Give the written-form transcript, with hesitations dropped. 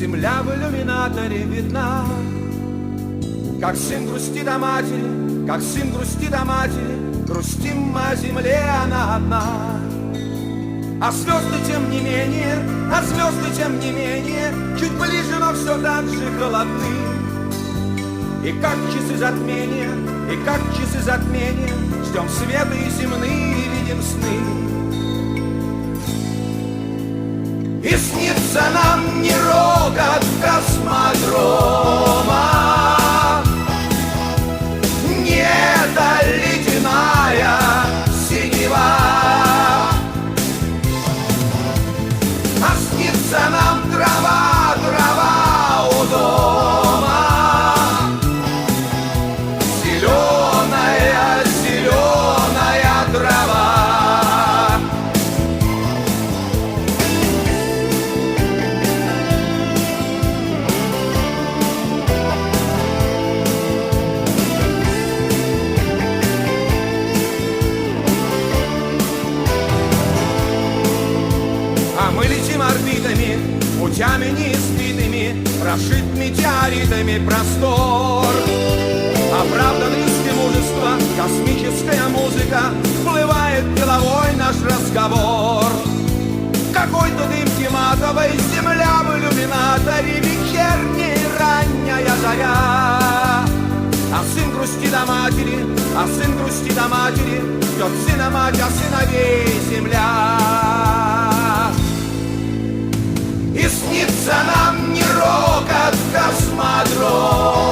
Земля в иллюминаторе видна, как сын грустит о матери, как сын грустит о матери. Грустим мы о земле, она одна. А звезды тем не менее, а звезды тем не менее, чуть ближе, но все так же холодны. И как часы затмения, и как часы затмения, ждем света и земные, и видим сны. И снится нам не рокот космодрома, не эта ледяная синева, а снится нам трава, трава у дома, зеленая, зеленая трава. Мы летим орбитами, путями неиспитыми, прошит метеоритами простор. Оправдан риск и мужество, космическая музыка, всплывает головой наш разговор. Какой-то дымки матовой, земля в иллюминаторе, вечерняя и ранняя заря. А сын грустит о матери, а сын грустит о матери, ждет сына мать, а сыновей земля. И снится нам не рокот космодром,